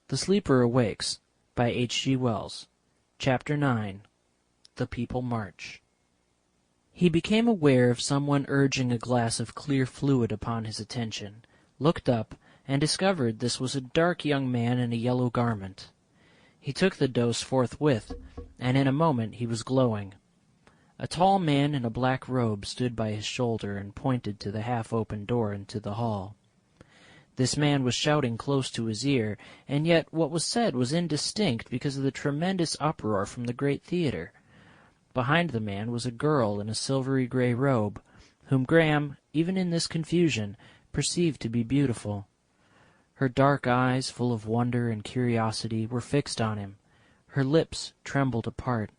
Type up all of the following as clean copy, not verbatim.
The Sleeper Awakes by G.Wells. Chapter 9. The People March. He became aware of someone urging a glass of clear fluid upon his attention, looked up, and discovered this was a dark young man in a yellow garment. He took the dose forthwith, and in a moment he was glowing. A tall man in a black robe stood by his shoulder and pointed to the half-open door into the hall. This man was shouting close to his ear, and yet what was said was indistinct because of the tremendous uproar from the great theatre. Behind the man was a girl in a silvery-grey robe, whom Graham, even in this confusion, perceived to be beautiful. Her dark eyes, full of wonder and curiosity, were fixed on him. Her lips trembled apart.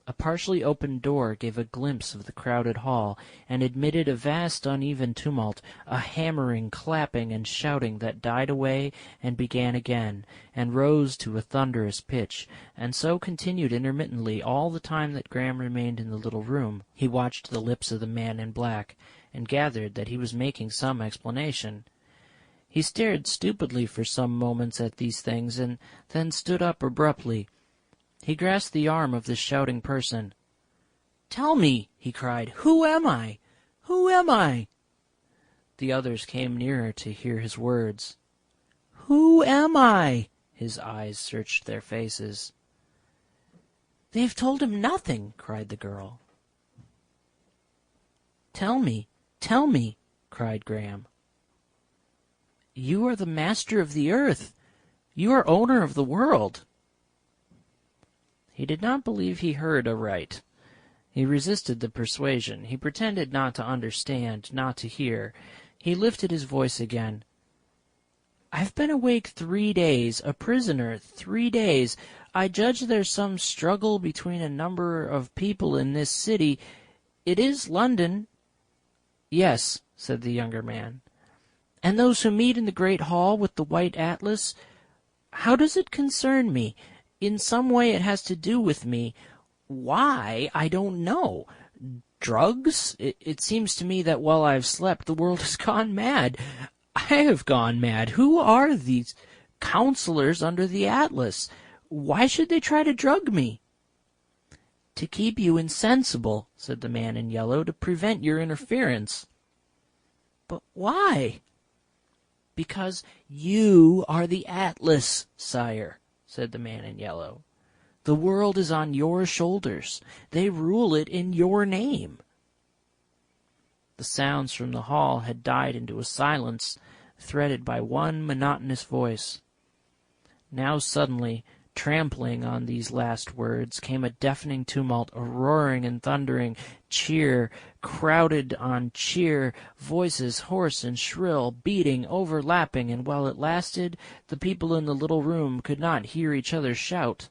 A partially opened door gave a glimpse of the crowded hall, and admitted a vast uneven tumult, a hammering, clapping, and shouting that died away and began again, and rose to a thunderous pitch, and so continued intermittently all the time that Graham remained in the little room. He watched the lips of the man in black, and gathered that he was making some explanation. He stared stupidly for some moments at these things, and then stood up abruptly. He grasped the arm of this shouting person. "Tell me," he cried, "who am I? Who am I?" The others came nearer to hear his words. "Who am I?" His eyes searched their faces. "They have told him nothing," cried the girl. "Tell me, cried Graham. "You are the master of the earth. You are owner of the world." He did not believe he heard aright. He resisted the persuasion. He pretended not to understand, not to hear. He lifted his voice again. "I've been awake 3 days, a prisoner 3 days. I judge there's some struggle between a number of people in this city. It is London." "Yes," said the younger man. "And those who meet in the great hall with the white atlas? How does it concern me? In some way it has to do with me. Why, I don't know. Drugs? It seems to me that while I have slept, the world has gone mad. I have gone mad. Who are these counselors under the atlas? Why should they try to drug me?" "To keep you insensible," said the man in yellow, "to prevent your interference." "But why?" "Because you are the atlas, sire," said the man in yellow. "The world is on your shoulders. They rule it in your name." The sounds from the hall had died into a silence threaded by one monotonous voice. Now suddenly, trampling on these last words, came a deafening tumult, a roaring and thundering, cheer crowded on cheer, voices hoarse and shrill, beating, overlapping, and while it lasted, the people in the little room could not hear each other shout.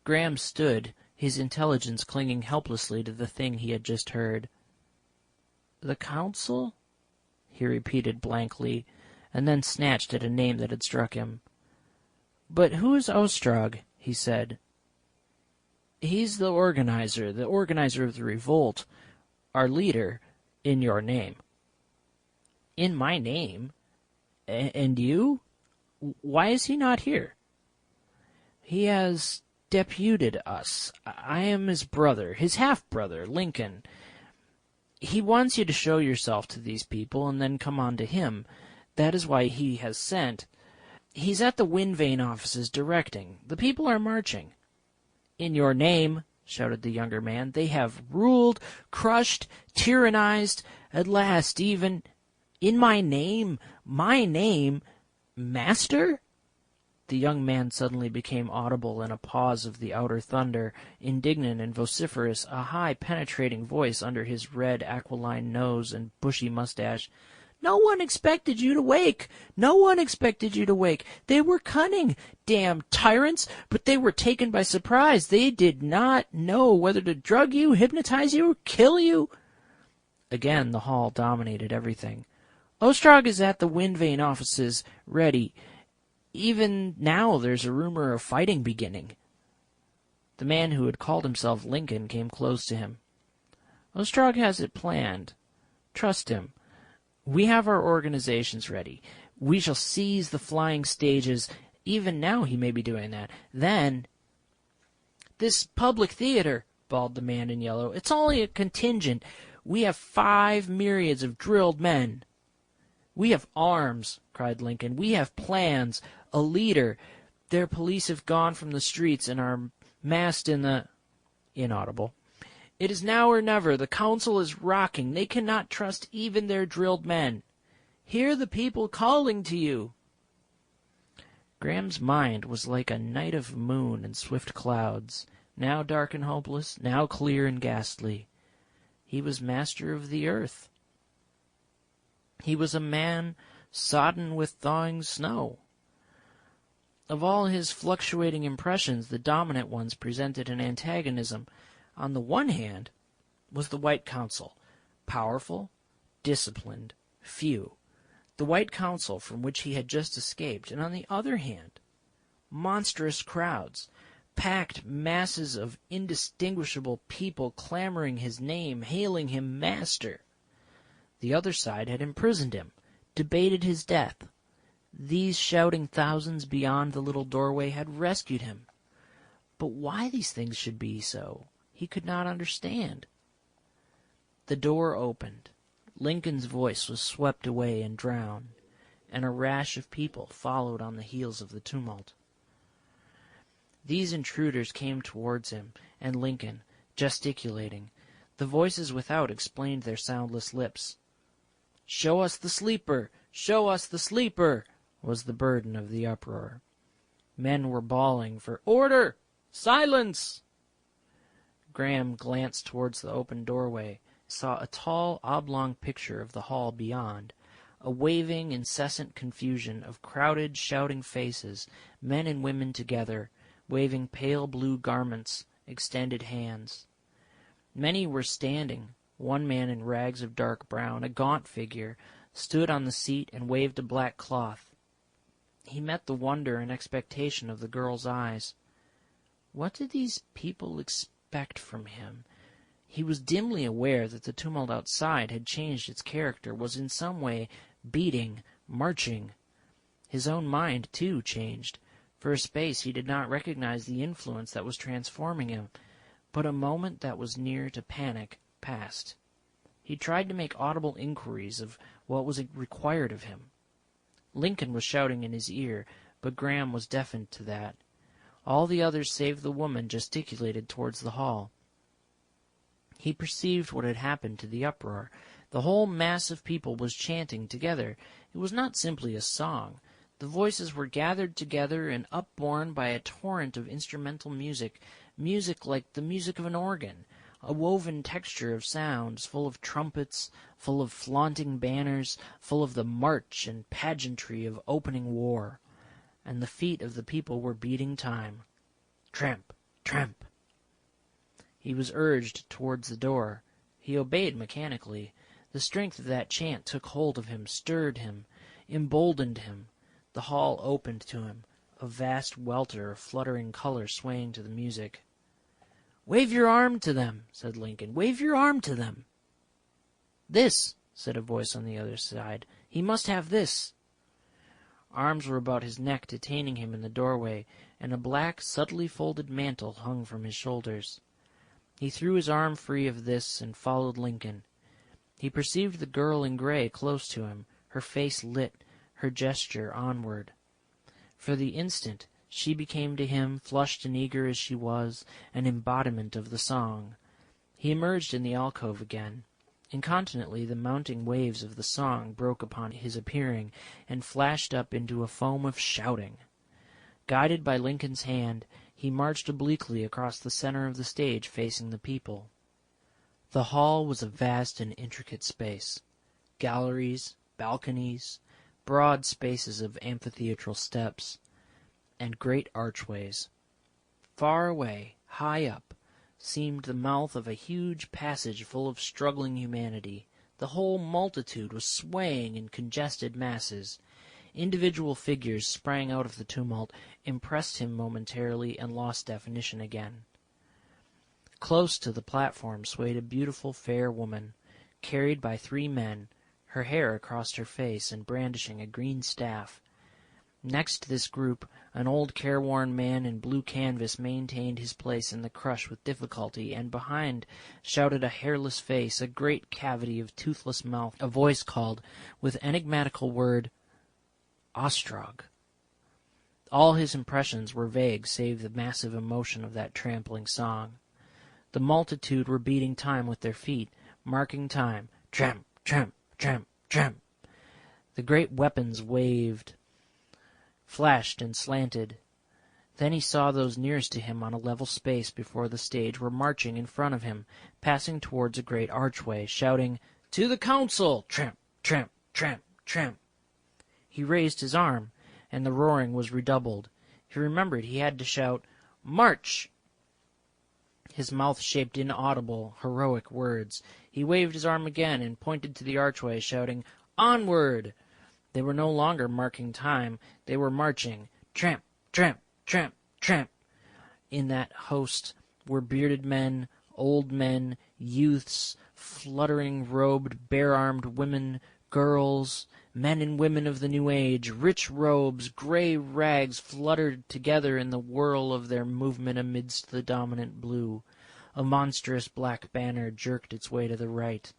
Graham stood, his intelligence clinging helplessly to the thing he had just heard. "The council?" he repeated blankly, and then snatched at a name that had struck him. "But who is Ostrog?" he said. "He's the organizer of the revolt, our leader, in your name." "In my name? And you? Why is he not here?" "He has deputed us. I am his brother, his half-brother, Lincoln. He wants you to show yourself to these people and then come on to him. That is why he has sent. He's at the wind vane offices directing. The people are marching." "In your name," shouted the younger man. "They have ruled, crushed, tyrannized, at last even in my name, master?" The young man suddenly became audible in a pause of the outer thunder, indignant and vociferous, a high penetrating voice under his red aquiline nose and bushy mustache. "No one expected you to wake! No one expected you to wake! They were cunning, damned tyrants, but they were taken by surprise. They did not know whether to drug you, hypnotize you, or kill you." Again the hall dominated everything. "Ostrog is at the wind vane offices, ready. Even now there's a rumor of fighting beginning." The man who had called himself Lincoln came close to him. "Ostrog has it planned. Trust him. We have our organizations ready. We shall seize the flying stages. Even now he may be doing that. Then, this public theater, bawled the man in yellow. It's only a contingent. We have 5 myriads of drilled men. We have arms, cried Lincoln. We have plans, a leader. Their police have gone from the streets and are massed in the... Inaudible. It is now or never. The council is rocking. They cannot trust even their drilled men. Hear the people calling to you. Graham's mind was like a night of moon and swift clouds, now dark and hopeless, now clear and ghastly. He was master of the earth. He was a man sodden with thawing snow. Of all his fluctuating impressions, the dominant ones presented an antagonism. On the one hand was the White Council, powerful, disciplined, few. The White Council from which he had just escaped, and on the other hand, monstrous crowds, packed masses of indistinguishable people clamoring his name, hailing him master. The other side had imprisoned him, debated his death. These shouting thousands beyond the little doorway had rescued him. But why these things should be so, he could not understand. The door opened. Lincoln's voice was swept away and drowned, and a rash of people followed on the heels of the tumult. These intruders came towards him and Lincoln, gesticulating. The voices without explained their soundless lips. "Show us the sleeper! Show us the sleeper!" was the burden of the uproar. Men were bawling for "Order! Silence!" Graham glanced towards the open doorway, saw a tall, oblong picture of the hall beyond, a waving, incessant confusion of crowded, shouting faces, men and women together, waving pale blue garments, extended hands. Many were standing. One man in rags of dark brown, a gaunt figure, stood on the seat and waved a black cloth. He met the wonder and expectation of the girl's eyes. What did these people expect from him? He was dimly aware that the tumult outside had changed its character, was in some way beating, marching. His own mind, too, changed. For a space he did not recognize the influence that was transforming him, but a moment that was near to panic passed. He tried to make audible inquiries of what was required of him. Lincoln was shouting in his ear, but Graham was deafened to that. All the others save the woman gesticulated towards the hall. He perceived what had happened to the uproar. The whole mass of people was chanting together. It was not simply a song. The voices were gathered together and upborne by a torrent of instrumental music, music like the music of an organ, a woven texture of sounds, full of trumpets, full of flaunting banners, full of the march and pageantry of opening war. And the feet of the people were beating time. Tramp, tramp. He was urged towards the door. He obeyed mechanically. The strength of that chant took hold of him, stirred him, emboldened him. The hall opened to him, a vast welter of fluttering color swaying to the music. "Wave your arm to them," said Lincoln. "Wave your arm to them." "This," said a voice on the other side. "He must have this." Arms were about his neck, detaining him in the doorway, and a black, subtly folded mantle hung from his shoulders. He threw his arm free of this and followed Lincoln. He perceived the girl in gray close to him, her face lit, her gesture onward. For the instant she became to him, flushed and eager as she was, an embodiment of the song. He emerged in the alcove again. Incontinently the mounting waves of the song broke upon his appearing, and flashed up into a foam of shouting. Guided by Lincoln's hand, he marched obliquely across the center of the stage facing the people. The hall was a vast and intricate space. Galleries, balconies, broad spaces of amphitheatral steps, and great archways. Far away, high up, seemed the mouth of a huge passage full of struggling humanity. The whole multitude was swaying in congested masses. Individual figures sprang out of the tumult, impressed him momentarily, and lost definition again. Close to the platform swayed a beautiful fair woman, carried by 3 men, her hair across her face and brandishing a green staff. Next to this group, an old careworn man in blue canvas maintained his place in the crush with difficulty, and behind shouted a hairless face, a great cavity of toothless mouth. A voice called, with enigmatical word, Ostrog. All his impressions were vague, save the massive emotion of that trampling song. The multitude were beating time with their feet, marking time. Tramp, tramp, tramp, tramp. The great weapons waved, flashed and slanted. Then he saw those nearest to him on a level space before the stage were marching in front of him, passing towards a great archway, shouting, "To the council!" Tramp, tramp, tramp, tramp. He raised his arm, and the roaring was redoubled. He remembered he had to shout, "March!" His mouth shaped inaudible, heroic words. He waved his arm again and pointed to the archway, shouting, "Onward!" They were no longer marking time. They were marching. Tramp, tramp, tramp, tramp. In that host were bearded men, old men, youths, fluttering robed, bare-armed women, girls, men and women of the new age. Rich robes, grey rags fluttered together in the whirl of their movement amidst the dominant blue. A monstrous black banner jerked its way to the right.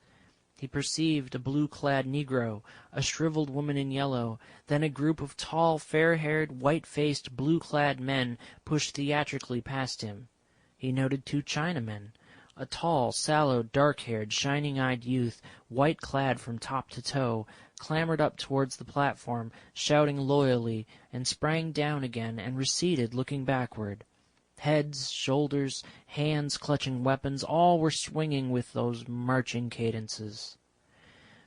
He perceived a blue-clad Negro, a shriveled woman in yellow, then a group of tall, fair-haired, white-faced, blue-clad men pushed theatrically past him. He noted 2 Chinamen, a tall, sallow, dark-haired, shining-eyed youth, white-clad from top to toe, clambered up towards the platform, shouting loyally, and sprang down again and receded, looking backward. Heads, shoulders, hands clutching weapons, all were swinging with those marching cadences.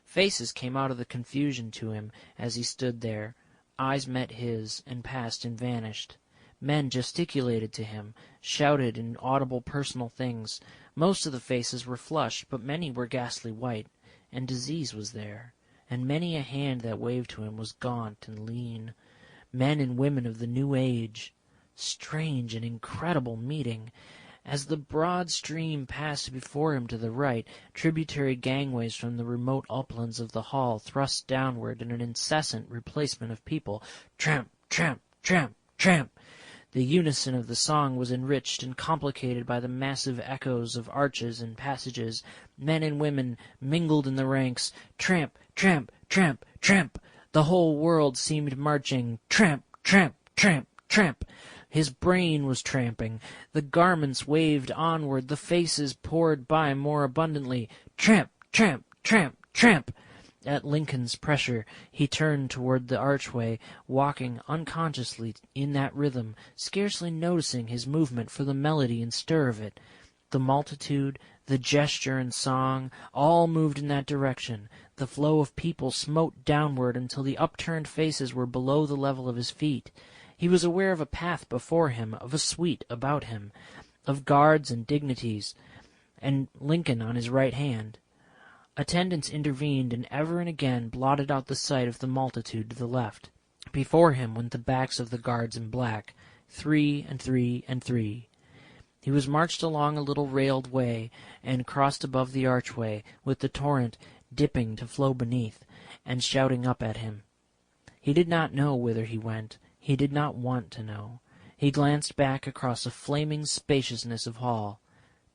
Faces came out of the confusion to him as he stood there. Eyes met his, and passed and vanished. Men gesticulated to him, shouted inaudible personal things. Most of the faces were flushed, but many were ghastly white, and disease was there, and many a hand that waved to him was gaunt and lean. Men and women of the new age. Strange and incredible meeting. As the broad stream passed before him to the right, tributary gangways from the remote uplands of the hall thrust downward in an incessant replacement of people. Tramp, tramp, tramp, tramp. The unison of the song was enriched and complicated by the massive echoes of arches and passages. Men and women mingled in the ranks. Tramp, tramp, tramp, tramp. The whole world seemed marching. Tramp, tramp, tramp, tramp. His brain was tramping. The garments waved onward. The faces poured by more abundantly. Tramp, tramp, tramp, tramp. At Lincoln's pressure, he turned toward the archway, walking unconsciously in that rhythm, scarcely noticing his movement for the melody and stir of it. The multitude, the gesture and song, all moved in that direction. The flow of people smote downward until the upturned faces were below the level of his feet. He was aware of a path before him, of a suite about him, of guards and dignities, and Lincoln on his right hand. Attendants intervened and ever and again blotted out the sight of the multitude to the left. Before him went the backs of the guards in black, 3 and 3 and 3. He was marched along a little railed way, and crossed above the archway, with the torrent dipping to flow beneath, and shouting up at him. He did not know whither he went. He did not want to know. He glanced back across a flaming spaciousness of hall.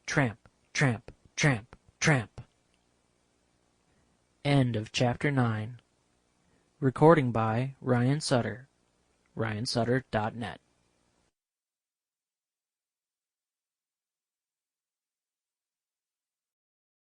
Tramp, tramp, tramp, tramp. End of Chapter 9. Recording by Ryan Sutter. RyanSutter.net